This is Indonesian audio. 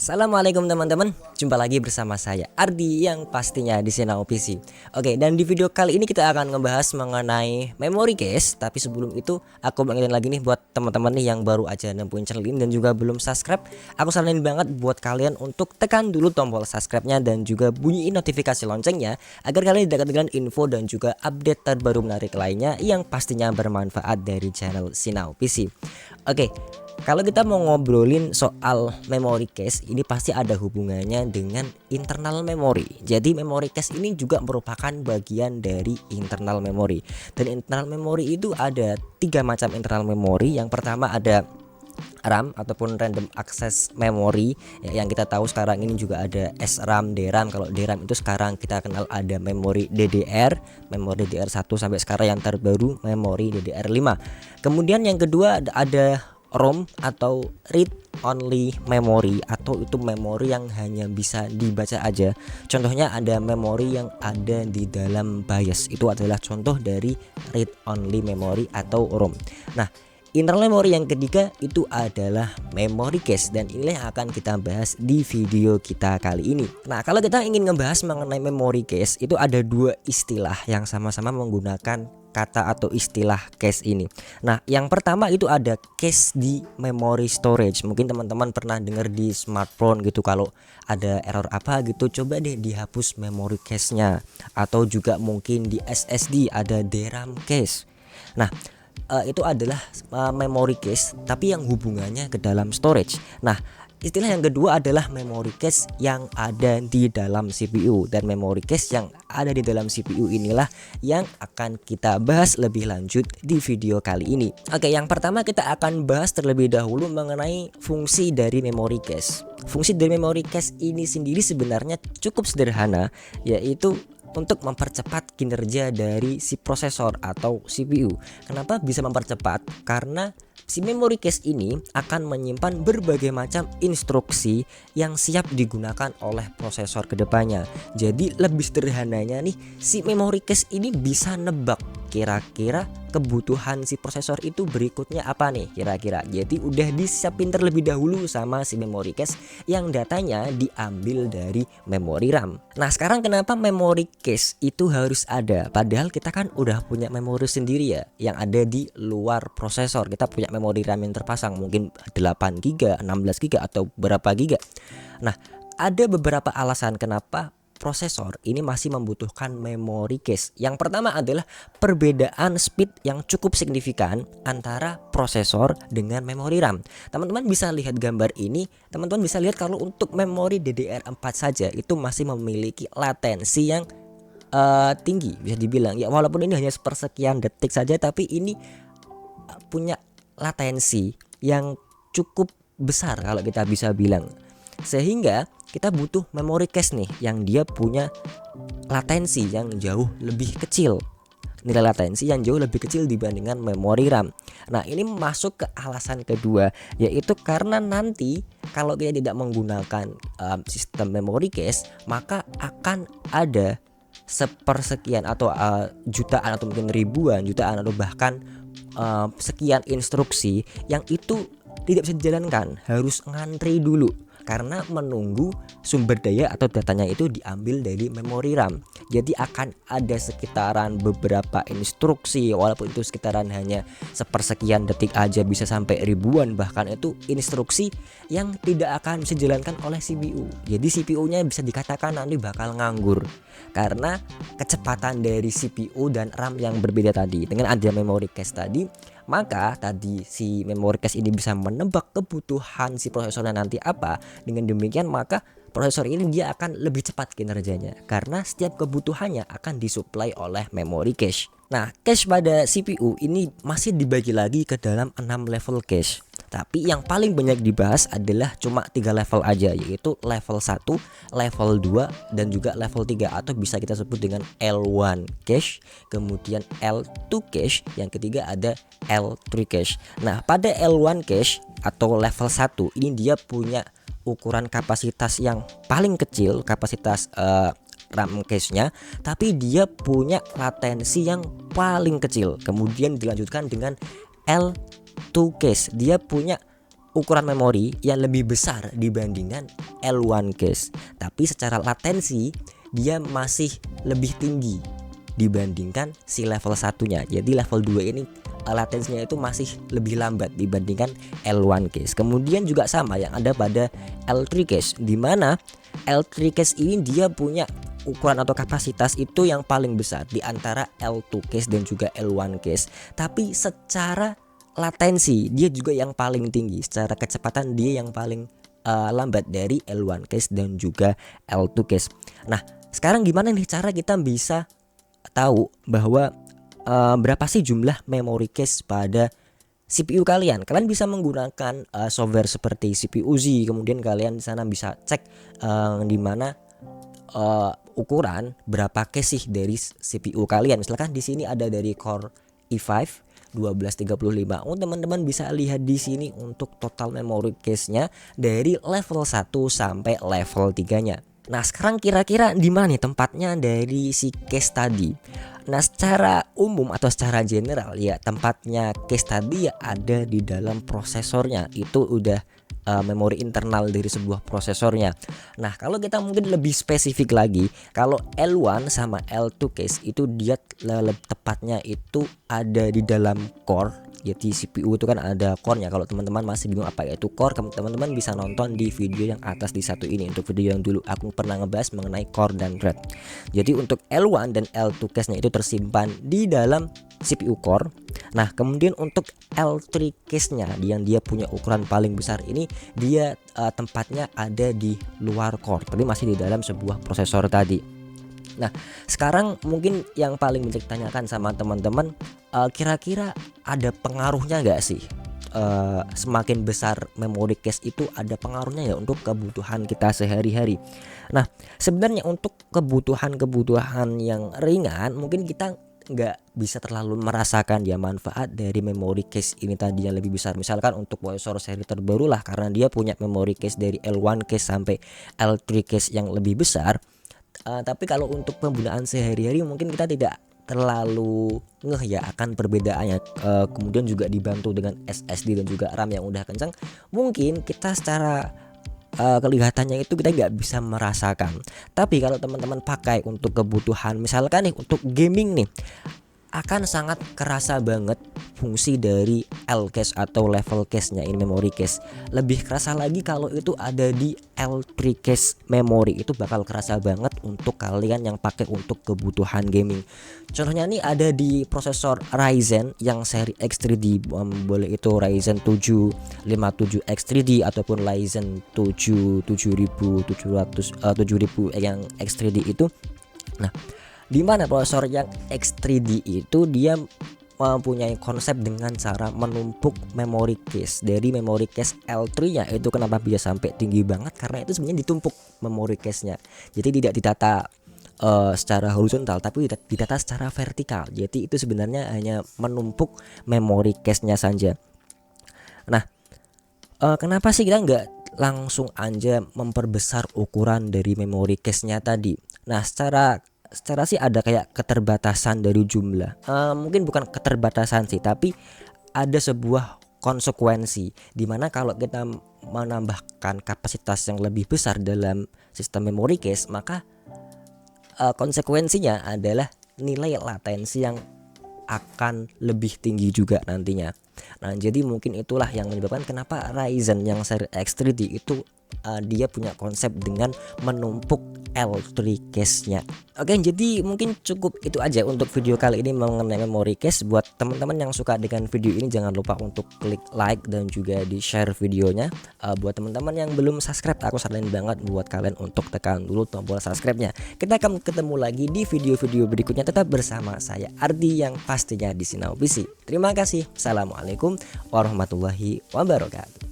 Assalamualaikum teman-teman, jumpa lagi bersama saya Ardi yang pastinya di Sinau PC. Oke, dan di video kali ini kita akan ngebahas mengenai memory case. Tapi sebelum itu aku mau ingetin lagi nih buat teman-teman nih yang baru aja nempuin channel ini dan juga belum subscribe. Aku saranin banget buat kalian untuk tekan dulu tombol subscribe-nya dan juga bunyiin notifikasi loncengnya agar kalian tidak ketinggalan info dan juga update terbaru menarik lainnya yang pastinya bermanfaat dari channel Sinau PC. Oke, kalau kita mau ngobrolin soal memory case, ini pasti ada hubungannya dengan internal memory. Jadi memory case ini juga merupakan bagian dari internal memory. Dan internal memory itu ada 3 macam internal memory. Yang pertama ada RAM ataupun random access memory ya, yang kita tahu sekarang ini juga ada SRAM, DRAM. Kalau DRAM itu sekarang kita kenal ada memori DDR, memori DDR1 sampai sekarang yang terbaru memori DDR5. Kemudian yang kedua ada ROM atau read only memory, atau itu memori yang hanya bisa dibaca aja. Contohnya ada memori yang ada di dalam BIOS, itu adalah contoh dari read only memory atau ROM. Nah, internal memory yang ketiga itu adalah memory case, dan inilah yang akan kita bahas di video kita kali ini. Nah, kalau kita ingin ngebahas mengenai memory case, itu ada 2 istilah yang sama-sama menggunakan kata atau istilah cache ini. Nah, yang pertama itu ada cache di memory storage. Mungkin teman-teman pernah dengar di smartphone gitu, kalau ada error apa gitu, coba deh dihapus memory cache-nya. Atau juga mungkin di SSD ada DRAM cache. Nah, itu adalah memory cache tapi yang hubungannya ke dalam storage. Nah, istilah yang kedua adalah memory cache yang ada di dalam CPU, dan memory cache yang ada di dalam CPU inilah yang akan kita bahas lebih lanjut di video kali ini. Oke, yang pertama kita akan bahas terlebih dahulu mengenai fungsi dari memory cache. Fungsi dari memory cache ini sendiri sebenarnya cukup sederhana, yaitu untuk mempercepat kinerja dari si prosesor atau CPU. Kenapa bisa mempercepat? Karena si memory cache ini akan menyimpan berbagai macam instruksi yang siap digunakan oleh prosesor kedepannya. Jadi lebih sederhananya nih, si memory cache ini bisa nebak kira-kira kebutuhan si prosesor itu berikutnya apa nih kira-kira. Jadi udah disiapin terlebih dahulu sama si memory cache yang datanya diambil dari memory RAM. Nah, sekarang kenapa memory cache itu harus ada? Padahal kita kan udah punya memori sendiri ya yang ada di luar prosesor. Kita punya memori RAM yang terpasang, mungkin 8 GB, 16 GB atau berapa giga. Nah, ada beberapa alasan kenapa prosesor ini masih membutuhkan memory cache. Yang pertama adalah perbedaan speed yang cukup signifikan antara prosesor dengan memori RAM. Teman-teman bisa lihat gambar ini, teman-teman bisa lihat kalau untuk memori DDR4 saja itu masih memiliki latensi yang tinggi, bisa dibilang ya, walaupun ini hanya sepersekian detik saja, tapi ini punya latensi yang cukup besar kalau kita bisa bilang. Sehingga kita butuh memory cache nih yang dia punya latensi yang jauh lebih kecil, nilai latensi yang jauh lebih kecil dibandingkan memori RAM. Nah, ini masuk ke alasan kedua, yaitu karena nanti kalau kita tidak menggunakan sistem memory cache, maka akan ada sepersekian atau jutaan atau mungkin ribuan, jutaan atau bahkan sekian instruksi yang itu tidak bisa dijalankan, harus ngantri dulu karena menunggu sumber daya atau datanya itu diambil dari memori RAM. Jadi akan ada sekitaran beberapa instruksi, walaupun itu sekitaran hanya sepersekian detik aja bisa sampai ribuan, bahkan itu instruksi yang tidak akan bisa dijalankan oleh CPU. Jadi CPU-nya bisa dikatakan nanti bakal nganggur karena kecepatan dari CPU dan RAM yang berbeda tadi. Dengan ada memory cache tadi, maka tadi si memory cache ini bisa menebak kebutuhan si prosesornya nanti apa. Dengan demikian maka prosesor ini dia akan lebih cepat kinerjanya karena setiap kebutuhannya akan disuplai oleh memory cache. Nah, cache pada CPU ini masih dibagi lagi ke dalam 6 level cache. Tapi yang paling banyak dibahas adalah cuma 3 level aja, yaitu level 1, level 2, dan juga level 3, atau bisa kita sebut dengan L1 cache, kemudian L2 cache, yang ketiga ada L3 cache. Nah, pada L1 cache atau level 1 ini dia punya ukuran kapasitas yang paling kecil, kapasitas RAM cache-nya, tapi dia punya latensi yang paling kecil. Kemudian dilanjutkan dengan L2 cache, dia punya ukuran memori yang lebih besar dibandingkan L1 case, tapi secara latensi dia masih lebih tinggi dibandingkan si level satunya. Jadi level 2 ini latensinya itu masih lebih lambat dibandingkan L1 case. Kemudian juga sama yang ada pada L3 case, di mana L3 case ini dia punya ukuran atau kapasitas itu yang paling besar di antara L2 case dan juga L1 case. Tapi secara latensi dia juga yang paling tinggi, secara kecepatan dia yang paling lambat dari L1 case dan juga L2 case. Nah, sekarang gimana nih cara kita bisa tahu bahwa berapa sih jumlah memory case pada CPU kalian? Kalian bisa menggunakan software seperti CPU Z, kemudian kalian di sana bisa cek di mana ukuran berapa case sih dari CPU kalian. Misalkan di sini ada dari Core i5 1235. Teman-teman bisa lihat di sini untuk total memory case-nya dari level 1 sampai level 3-nya. Nah, sekarang kira-kira di mana nih tempatnya dari si case tadi? Nah, secara umum atau secara general ya, tempatnya case tadi ya ada di dalam prosesornya. Itu udah memori internal dari sebuah prosesornya. Nah, kalau kita mungkin lebih spesifik lagi, kalau L1 sama L2 case itu dia tepatnya itu ada di dalam core. Jadi CPU itu kan ada core-nya. Kalau teman-teman masih bingung apa itu core, teman-teman bisa nonton di video yang atas di satu ini. Untuk video yang dulu aku pernah ngebahas mengenai core dan thread. Jadi untuk L1 dan L2 case-nya itu tersimpan di dalam CPU core. Nah, kemudian untuk L3 case-nya yang dia punya ukuran paling besar ini, dia tempatnya ada di luar core, tapi masih di dalam sebuah prosesor tadi. Nah, sekarang mungkin yang paling ditanyakan sama teman-teman, kira-kira ada pengaruhnya nggak sih? Semakin besar memory case itu ada pengaruhnya ya untuk kebutuhan kita sehari-hari. Nah, sebenarnya untuk kebutuhan yang ringan mungkin kita nggak bisa terlalu merasakan ya manfaat dari memory case ini tadi yang lebih besar. Misalkan untuk processor seri terbaru lah, karena dia punya memory case dari L1 case sampai L3 case yang lebih besar. Tapi kalau untuk penggunaan sehari-hari mungkin kita tidak terlalu ngeh ya akan perbedaannya. Kemudian juga dibantu dengan SSD dan juga RAM yang udah kencang, mungkin kita secara kelihatannya itu kita nggak bisa merasakan. Tapi kalau teman-teman pakai untuk kebutuhan, misalkan nih untuk gaming nih, akan sangat kerasa banget fungsi dari L case atau level case-nya ini, memory case. Lebih kerasa lagi kalau itu ada di L3 case memory, itu bakal kerasa banget untuk kalian yang pakai untuk kebutuhan gaming. Contohnya nih ada di prosesor Ryzen yang seri X3D, boleh itu Ryzen 7 57X3D ataupun Ryzen 7700 yang X3D itu. Nah, di mana prosesor yang X3D itu dia mempunyai konsep dengan cara menumpuk memory case dari memory case L3 nya. Itu kenapa bisa sampai tinggi banget, karena itu sebenarnya ditumpuk memory case-nya. Jadi tidak ditata secara horizontal, tapi ditata secara vertikal. Jadi itu sebenarnya hanya menumpuk memory case-nya saja. Nah, kenapa sih kita nggak langsung aja memperbesar ukuran dari memory case-nya tadi? Nah, secara sih ada kayak keterbatasan dari jumlah. Mungkin bukan keterbatasan sih, tapi ada sebuah konsekuensi dimana kalau kita menambahkan kapasitas yang lebih besar dalam sistem memory case, maka konsekuensinya adalah nilai latensi yang akan lebih tinggi juga nantinya. Nah, jadi mungkin itulah yang menyebabkan kenapa Ryzen yang seri X3D itu dia punya konsep dengan menumpuk L3 case-nya. Oke, jadi mungkin cukup itu aja untuk video kali ini mengenai memory case. Buat teman-teman yang suka dengan video ini, jangan lupa untuk klik like dan juga di share videonya. Buat teman-teman yang belum subscribe, aku saranin banget buat kalian untuk tekan dulu tombol subscribe-nya. Kita akan ketemu lagi di video-video berikutnya. Tetap bersama saya Ardi yang pastinya di Sinau PC. Terima kasih. Assalamualaikum warahmatullahi wabarakatuh.